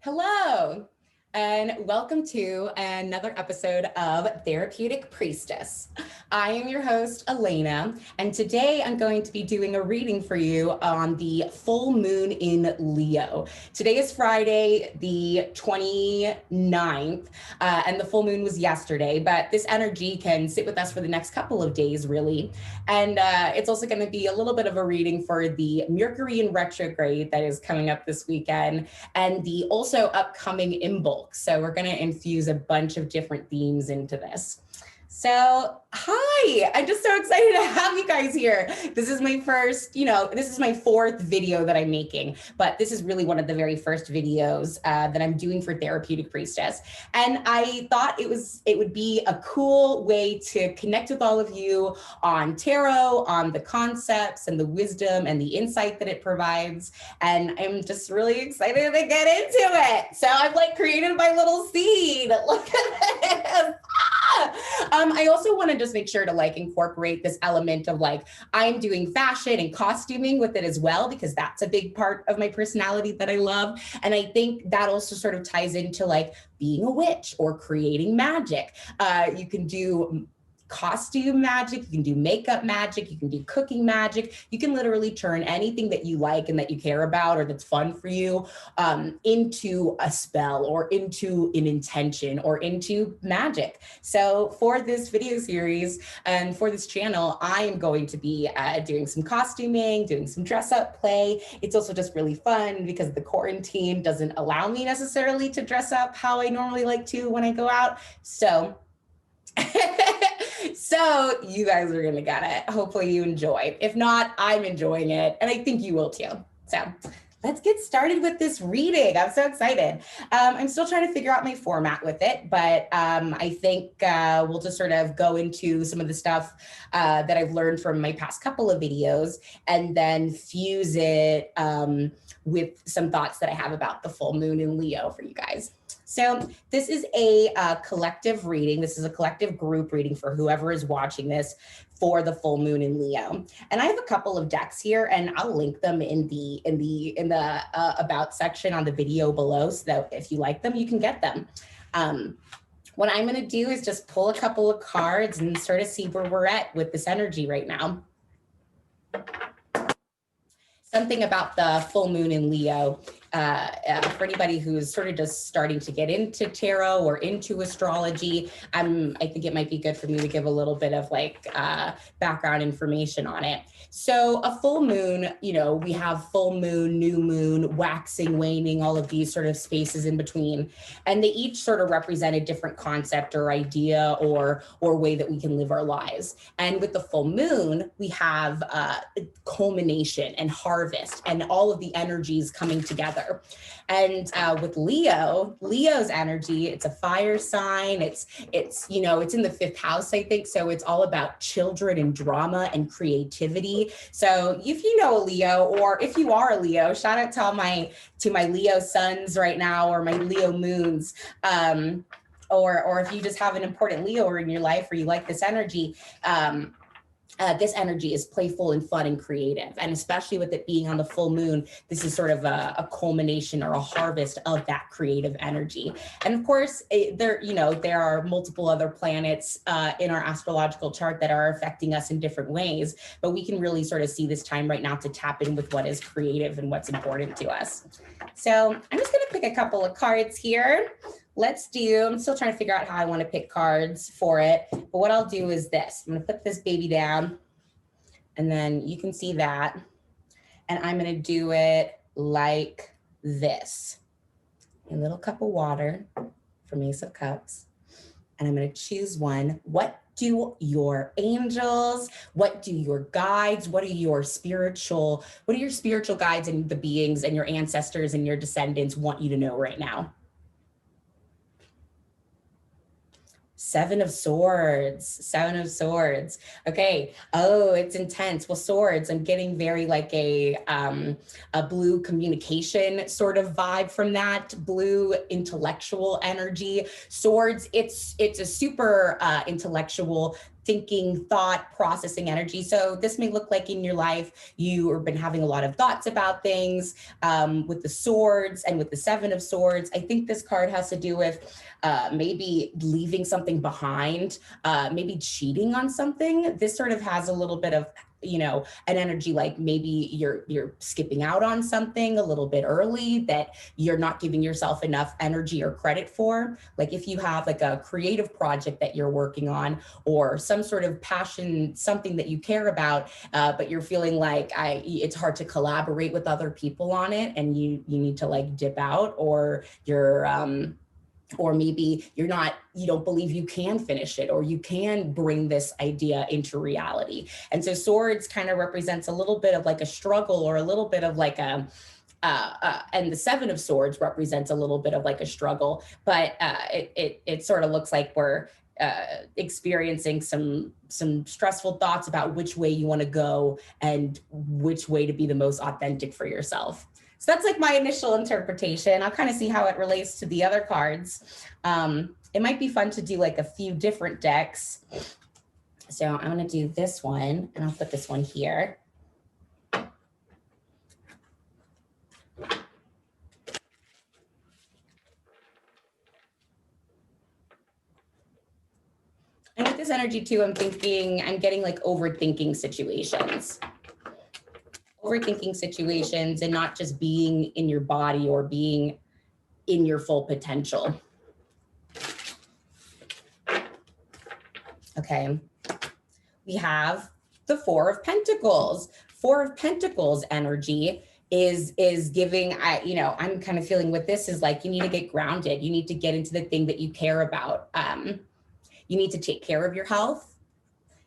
Hello, and welcome to another episode of Therapeutic Priestess. I am your host, Elena, and today I'm going to be doing a reading for you on the full moon in Leo. Today is Friday, the 29th, and the full moon was yesterday, but this energy can sit with us for the next couple of days, really. And it's also going to be a little bit of a reading for the Mercury in retrograde that is coming up this weekend, and the also upcoming Imbolc. So we're going to infuse a bunch of different themes into this. So, hi, I'm just so excited to have you guys here. This is my first, this is my fourth video that I'm making, but this is really one of the very first videos that I'm doing for Therapeutic Priestess. And I thought it would be a cool way to connect with all of you on tarot, on the concepts and the wisdom and the insight that it provides. And I'm just really excited to get into it. So I've created my little seed. Look at this. I also want to just make sure to incorporate this element of I'm doing fashion and costuming with it as well, because that's a big part of my personality that I love. And I think that also sort of ties into being a witch or creating magic. You can do costume magic, you can do makeup magic, you can do cooking magic. You can literally turn anything that you like and that you care about or that's fun for you into a spell or into an intention or into magic. So for this video series and for this channel, I am going to be doing some costuming, doing some dress up play. It's also just really fun because the quarantine doesn't allow me necessarily to dress up how I normally like to when I go out. So so you guys are gonna get it. Hopefully you enjoy. If not, I'm enjoying it, and I think you will too. So let's get started with this reading. I'm so excited. I'm still trying to figure out my format with it, but I think we'll just sort of go into some of the stuff that I've learned from my past couple of videos and then fuse it with some thoughts that I have about the full moon in Leo for you guys. So this is a collective reading. This is a collective group reading for whoever is watching this for the full moon in Leo. And I have a couple of decks here, and I'll link them in the about section on the video below, so that if you like them, you can get them. What I'm going to do is just pull a couple of cards and sort of see where we're at with this energy right now. Something about the full moon in Leo, for anybody who's sort of just starting to get into tarot or into astrology, I think it might be good for me to give a little bit of background information on it. So a full moon, we have full moon, new moon, waxing, waning, all of these sort of spaces in between. And they each sort of represent a different concept or idea or way that we can live our lives. And with the full moon, we have culmination and harvest and all of the energies coming together. And with Leo's energy, it's a fire sign. It's in the 5th house, I think. So it's all about children and drama and creativity. So if you know a Leo, or if you are a Leo, shout out to my Leo suns right now, or my Leo moons. Or if you just have an important Leo in your life, or you like this energy, this energy is playful and fun and creative. And especially with it being on the full moon, this is sort of a culmination or a harvest of that creative energy. And of course, there are multiple other planets in our astrological chart that are affecting us in different ways, but we can really sort of see this time right now to tap in with what is creative and what's important to us. So I'm just going to pick a couple of cards here. I'm still trying to figure out how I want to pick cards for it. But what I'll do is this. I'm going to put this baby down, and then you can see that. And I'm going to do it like this. A little cup of water from Ace of Cups. And I'm going to choose one. What do your angels, what do your guides, what are your spiritual guides and the beings and your ancestors and your descendants want you to know right now? 7 of Swords. Okay. Oh, it's intense. Well, swords, I'm getting very a blue communication sort of vibe from that, blue intellectual energy. Swords, it's a super intellectual thinking, thought, processing energy. So this may look like in your life, you have been having a lot of thoughts about things. With the swords and with the Seven of Swords, I think this card has to do with maybe leaving something behind, maybe cheating on something. This sort of has a little bit of, you know, an energy like maybe you're skipping out on something a little bit early that you're not giving yourself enough energy or credit for. Like if you have like a creative project that you're working on or some sort of passion, something that you care about, but you're feeling like it's hard to collaborate with other people on it and you need to like dip out, or or maybe you don't believe you can finish it or you can bring this idea into reality. And so swords kind of represents a little bit of like a struggle or a little bit of like and the Seven of Swords represents a little bit of like a struggle, but it sort of looks like we're experiencing some stressful thoughts about which way you want to go and which way to be the most authentic for yourself. So that's like my initial interpretation. I'll kind of see how it relates to the other cards. It might be fun to do like a few different decks. So I'm going to do this one and I'll put this one here. And with this energy too, I'm getting like overthinking situations. Overthinking situations and not just being in your body or being in your full potential. Okay, we have the Four of Pentacles. Four of Pentacles energy is giving, I'm kind of feeling with this is like, you need to get grounded. You need to get into the thing that you care about. You need to take care of your health.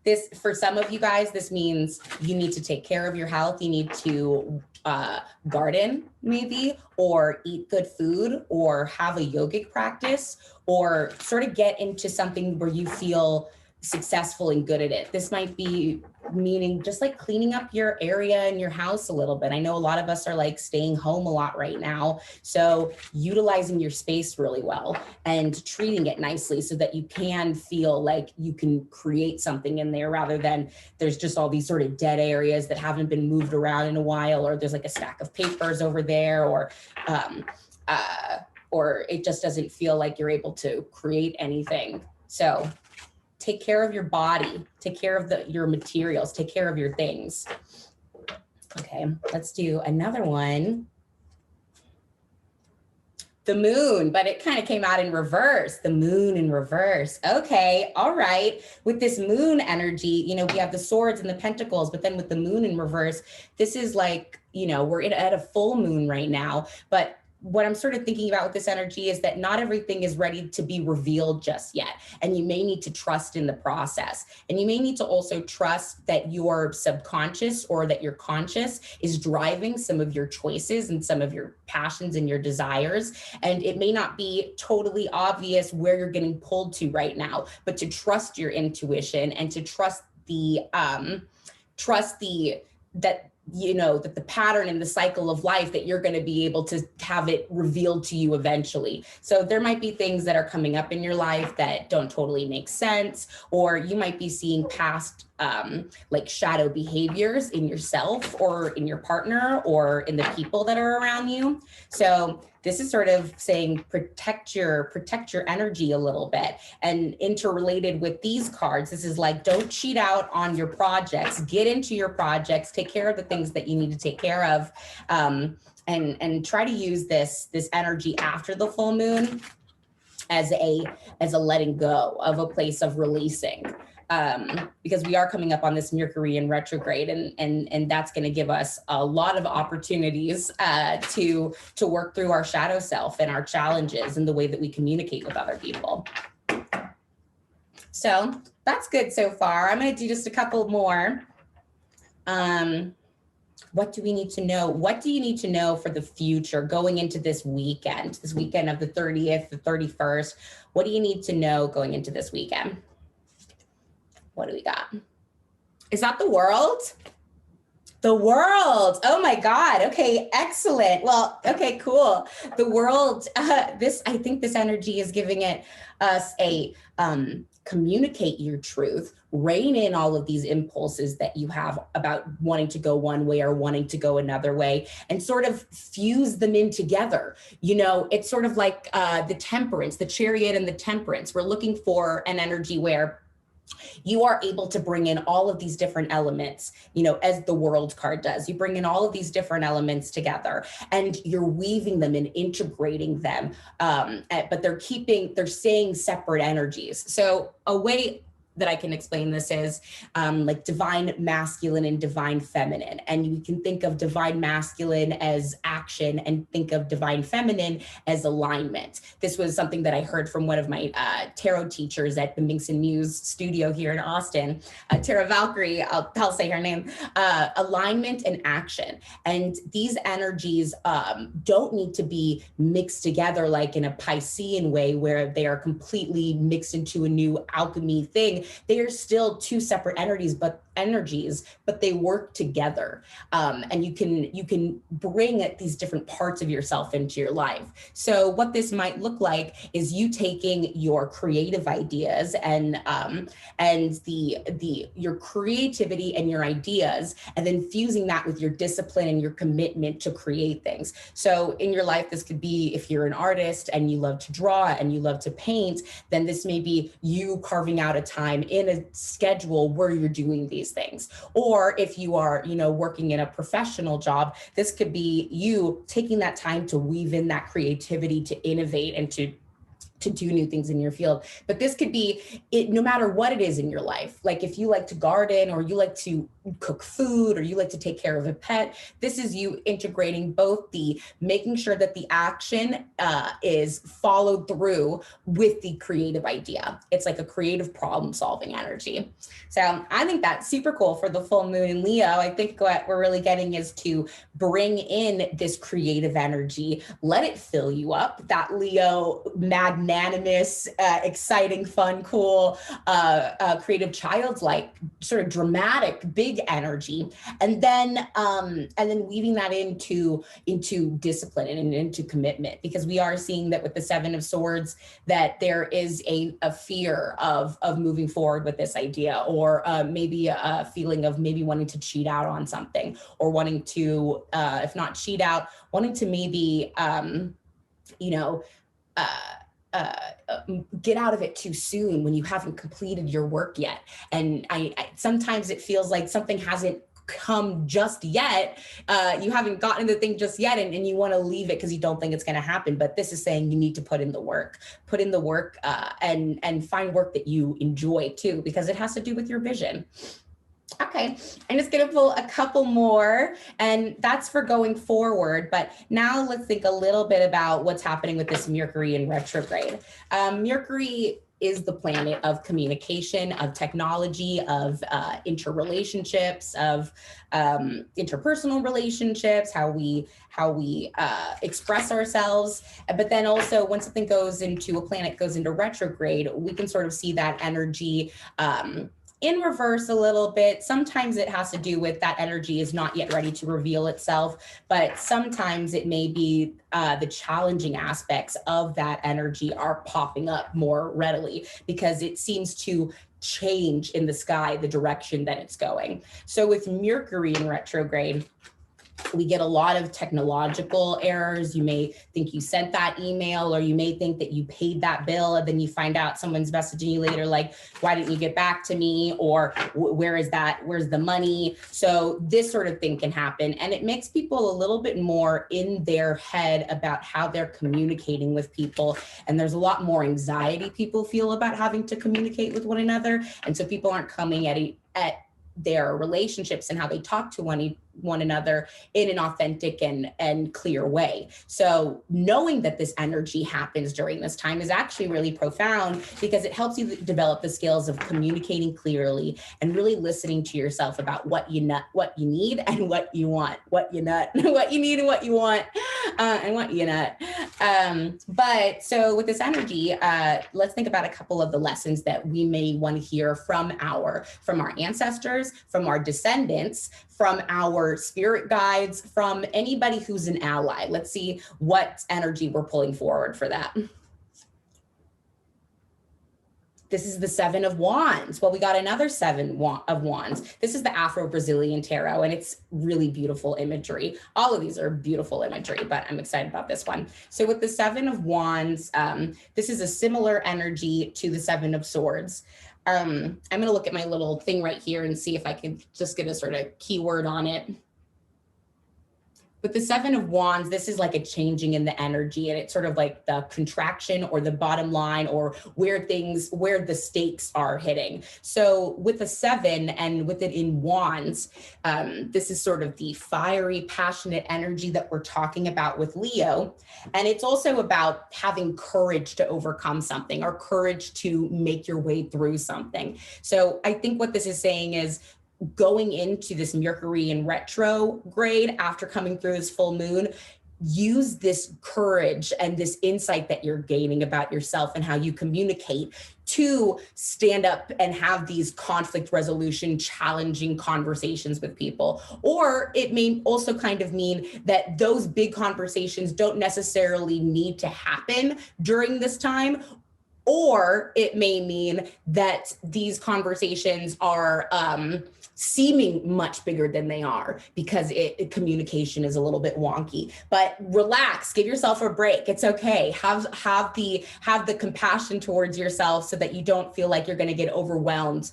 This, for some of you guys, this means you need to take care of your health. You need to garden maybe, or eat good food, or have a yogic practice, or sort of get into something where you feel successful and good at it. This might be meaning just like cleaning up your area and your house a little bit. I know a lot of us are like staying home a lot right now. So utilizing your space really well and treating it nicely so that you can feel like you can create something in there rather than there's just all these sort of dead areas that haven't been moved around in a while, or there's like a stack of papers over there, or it just doesn't feel like you're able to create anything. So take care of your body, take care of your materials, take care of your things. Okay, let's do another one. The Moon, but it kind of came out in reverse. The Moon in reverse. Okay, all right. With this Moon energy, we have the Swords and the Pentacles, but then with the Moon in reverse, this is like, we're at a full moon right now, but what I'm sort of thinking about with this energy is that not everything is ready to be revealed just yet. And you may need to trust in the process. And you may need to also trust that your subconscious or that your conscious is driving some of your choices and some of your passions and your desires. And it may not be totally obvious where you're getting pulled to right now, but to trust your intuition and to trust that the pattern and the cycle of life, that you're going to be able to have it revealed to you eventually. So there might be things that are coming up in your life that don't totally make sense, or you might be seeing past like shadow behaviors in yourself or in your partner or in the people that are around you. So this is sort of saying protect your energy a little bit. And interrelated with these cards, this is like, don't cheat out on your projects, get into your projects, take care of the things that you need to take care of, and try to use this energy after the full moon as a letting go, of a place of releasing. Because we are coming up on this Mercury in retrograde, and that's going to give us a lot of opportunities to work through our shadow self and our challenges and the way that we communicate with other people. So that's good so far. I'm going to do just a couple more. What do we need to know? What do you need to know for the future going into this weekend of the 30th, the 31st? What do you need to know going into this weekend? What do we got? Is that the World? The world. Oh my God. Okay, excellent. Well, okay, cool. The world, I think this energy is giving us a communicate your truth, rein in all of these impulses that you have about wanting to go one way or wanting to go another way, and sort of fuse them in together. You know, it's sort of like the temperance, the chariot and the temperance. We're looking for an energy where you are able to bring in all of these different elements, you know, as the world card does. You bring in all of these different elements together and you're weaving them and integrating them, but they're staying separate energies. So a way that I can explain this is like divine masculine and divine feminine. And you can think of divine masculine as action and think of divine feminine as alignment. This was something that I heard from one of my tarot teachers at the Minx and Muse studio here in Austin, Tara Valkyrie, I'll say her name, alignment and action. And these energies don't need to be mixed together like in a Piscean way where they are completely mixed into a new alchemy thing. They are still two separate energies, but they work together. And you can bring these different parts of yourself into your life. So what this might look like is you taking your creative ideas and your creativity and your ideas, and then fusing that with your discipline and your commitment to create things. So in your life, this could be if you're an artist and you love to draw and you love to paint, then this may be you carving out a time in a schedule where you're doing these things. Or if you are, you know, working in a professional job, this could be you taking that time to weave in that creativity, to innovate and to do new things in your field. But this could be it no matter what it is in your life. Like if you like to garden or you like to cook food or you like to take care of a pet, this is you integrating both the making sure that the action is followed through with the creative idea. It's like a creative problem solving energy. So I think that's super cool for the full moon in Leo. I think what we're really getting is to bring in this creative energy, let it fill you up, that Leo magnanimous, exciting, fun, cool, creative, childlike, sort of dramatic, big energy, and then weaving that into discipline and into commitment, because we are seeing that with the Seven of Swords that there is a fear of moving forward with this idea, or maybe a feeling of maybe wanting to cheat out on something, or wanting to, if not cheat out, wanting to maybe, get out of it too soon when you haven't completed your work yet. And I sometimes it feels like something hasn't come just yet. You haven't gotten the thing just yet, and you want to leave it because you don't think it's going to happen. But this is saying you need to put in the work, and find work that you enjoy too, because it has to do with your vision. Okay, I'm just going to pull a couple more, and that's for going forward. But now let's think a little bit about what's happening with this Mercury in retrograde. Mercury is the planet of communication, of technology, of interrelationships, of interpersonal relationships, how we express ourselves. But then also when something goes into, a planet goes into retrograde, we can sort of see that energy in reverse a little bit. Sometimes it has to do with that energy is not yet ready to reveal itself, but sometimes it may be the challenging aspects of that energy are popping up more readily because it seems to change in the sky the direction that it's going. So with Mercury in retrograde, we get a lot of technological errors. You may think you sent that email, or you may think that you paid that bill, and then you find out someone's messaging you later like, why didn't you get back to me? Or where's the money? So this sort of thing can happen. And it makes people a little bit more in their head about how they're communicating with people. And there's a lot more anxiety people feel about having to communicate with one another. And so people aren't coming at their relationships and how they talk to one another in an authentic and clear way. So knowing that this energy happens during this time is actually really profound, because it helps you develop the skills of communicating clearly and really listening to yourself about what you need and what you want, what you need and what you want, and what you not. But so with this energy, let's think about a couple of the lessons that we may want to hear from our ancestors, from our descendants, from our or spirit guides, from anybody who's an ally. Let's see what energy we're pulling forward for that. This is the Seven of Wands. Well, we got another Seven of Wands. This is the Afro-Brazilian Tarot, and it's really beautiful imagery. All of these are beautiful imagery, but I'm excited about this one. So with the Seven of Wands, this is a similar energy to the Seven of Swords. I'm going to look at my little thing right here and see if I can just get a sort of keyword on it. With the Seven of Wands, this is like a changing in the energy, and it's sort of like the contraction or the bottom line, or where the stakes are hitting. So with the seven and with it in Wands, this is sort of the fiery, passionate energy that we're talking about with Leo. And it's also about having courage to overcome something, or courage to make your way through something. So I think what this is saying is, going into this Mercury in retrograde after coming through this full moon, use this courage and this insight that you're gaining about yourself and how you communicate to stand up and have these conflict resolution, challenging conversations with people. Or it may also kind of mean that those big conversations don't necessarily need to happen during this time. Or it may mean that these conversations are seeming much bigger than they are, because communication is a little bit wonky. But relax, give yourself a break. It's okay. Have the compassion towards yourself so that you don't feel like you're going to get overwhelmed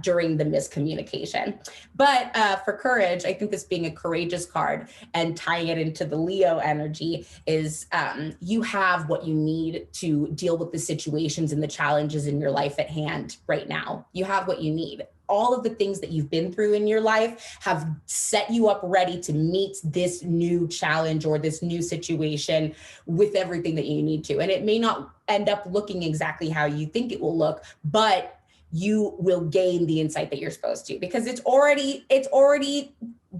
during the miscommunication. But for courage, I think this being a courageous card and tying it into the Leo energy is you have what you need to deal with the situations and the challenges in your life at hand right now. You have what you need. All of the things that you've been through in your life have set you up ready to meet this new challenge or this new situation with everything that you need to. And it may not end up looking exactly how you think it will look, but you will gain the insight that you're supposed to, because it's already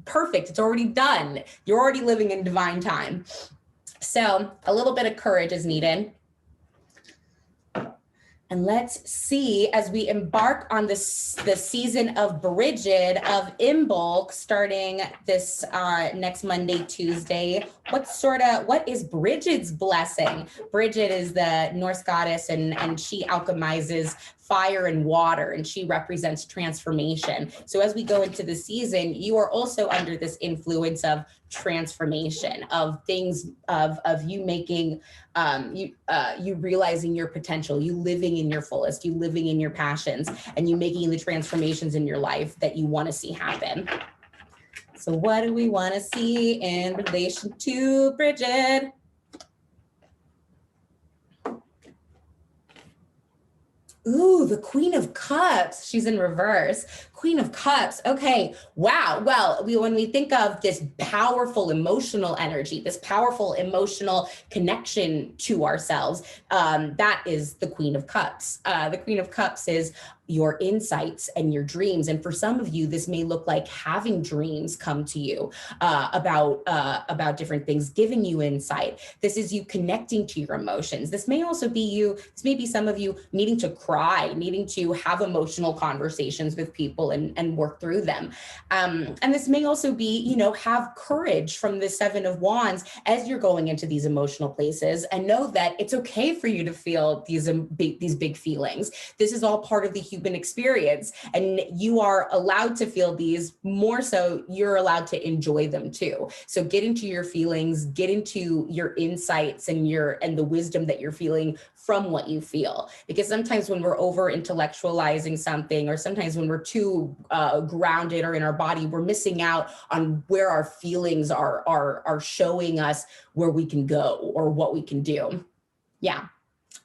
perfect. It's already done. You're already living in divine time. So a little bit of courage is needed. And let's see, as we embark on the season of Bridget of Imbolc, starting this next Monday, Tuesday, what is Bridget's blessing? Bridget is the Norse goddess, and she alchemizes fire and water, and she represents transformation. So as we go into the season, you are also under this influence of transformation, of things, of you making, you realizing your potential, you living in your fullest, you living in your passions, and you making the transformations in your life that you want to see happen. So what do we want to see in relation to Bridget? Ooh, the Queen of Cups. She's in reverse. Queen of Cups. Okay. Wow. Well, when we think of this powerful emotional energy, this powerful emotional connection to ourselves, that is the Queen of Cups. The Queen of Cups is your insights and your dreams. And for some of you, this may look like having dreams come to you about different things, giving you insight. This is you connecting to your emotions. This may also be this may be some of you needing to cry, needing to have emotional conversations with people and work through them. And this may also be, have courage from the Seven of Wands as you're going into these emotional places, and know that it's okay for you to feel these big feelings. This is all part of the human experience, and you are allowed to feel these. More so, you're allowed to enjoy them too. So get into your feelings, get into your insights and the wisdom that you're feeling from what you feel. Because sometimes when we're over intellectualizing something, or sometimes when we're too grounded or in our body, we're missing out on where our feelings are showing us where we can go or what we can do. Yeah.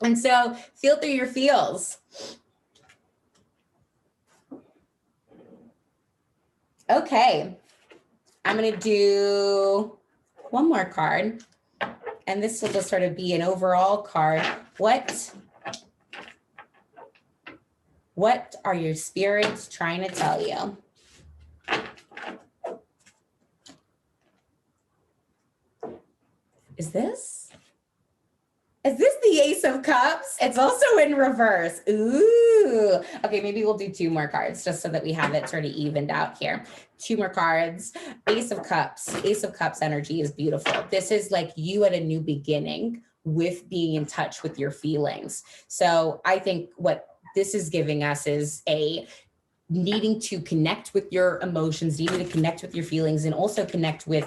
And so feel through your feels. Okay, I'm going to do one more card, and this will just sort of be an overall card. What are your spirits trying to tell you? Is this? Is this the Ace of Cups? It's also in reverse. Ooh. Okay, maybe we'll do 2 more cards just so that we have it sort of evened out here. 2 more cards. Ace of Cups. Ace of Cups energy is beautiful. This is like you at a new beginning with being in touch with your feelings. So I think what this is giving us is a needing to connect with your emotions, needing to connect with your feelings, and also connect with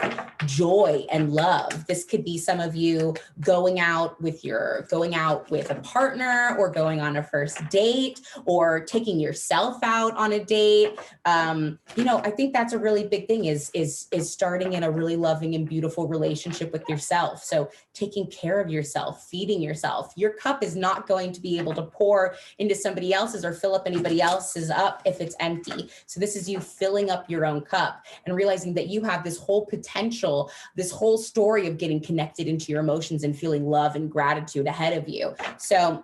joy and love. This could be some of you going out with a partner, or going on a first date, or taking yourself out on a date. I think that's a really big thing is starting in a really loving and beautiful relationship with yourself. So taking care of yourself, feeding yourself. Your cup is not going to be able to pour into somebody else's or fill up anybody else's up if it's empty. So this is you filling up your own cup and realizing that you have this whole potential, this whole story of getting connected into your emotions and feeling love and gratitude ahead of you. So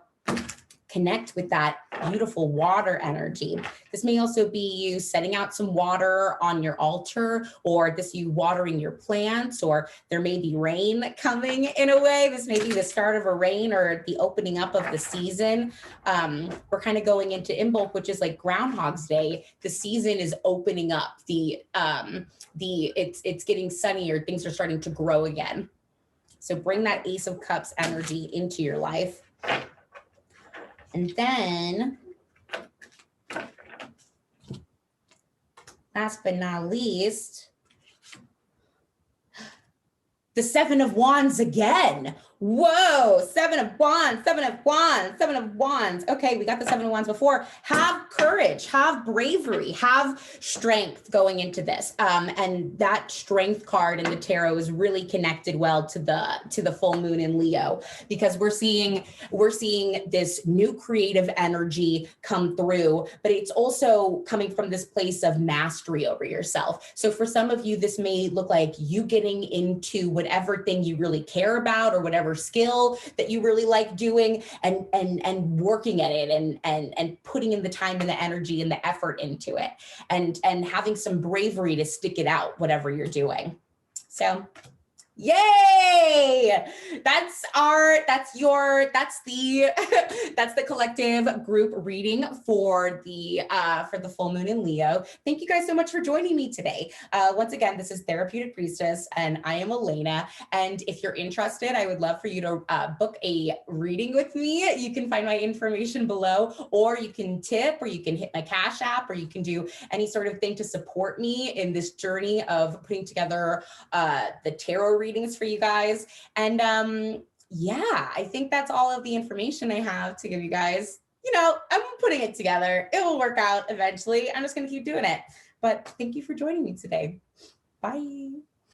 connect with that beautiful water energy. This may also be you setting out some water on your altar, or this you watering your plants, or there may be rain coming in a way. This may be the start of a rain or the opening up of the season. We're kind of going into Imbolc, which is like Groundhog's Day. The season is opening up. It's getting sunnier. Things are starting to grow again. So bring that Ace of Cups energy into your life. And then, last but not least, the 7 of Wands again. Whoa, 7 of Wands, 7 of Wands, 7 of Wands. Okay, we got the 7 of Wands before. Have courage, have bravery, have strength going into this. And that strength card in the tarot is really connected well to the full moon in Leo, because we're seeing this new creative energy come through, but it's also coming from this place of mastery over yourself. So for some of you, this may look like you getting into whatever thing you really care about, or whatever skill that you really like doing, and working at it, and putting in the time and the energy and the effort into it, and having some bravery to stick it out, whatever you're doing. So yay! That's the collective group reading for the full moon in Leo. Thank you guys so much for joining me today. Once again, this is Therapeutic Priestess, and I am Elena. And if you're interested, I would love for you to book a reading with me. You can find my information below, or you can tip, or you can hit my Cash App, or you can do any sort of thing to support me in this journey of putting together the tarot readings for you guys. And yeah, I think that's all of the information I have to give you guys. I'm putting it together. It will work out eventually. I'm just going to keep doing it. But thank you for joining me today. Bye.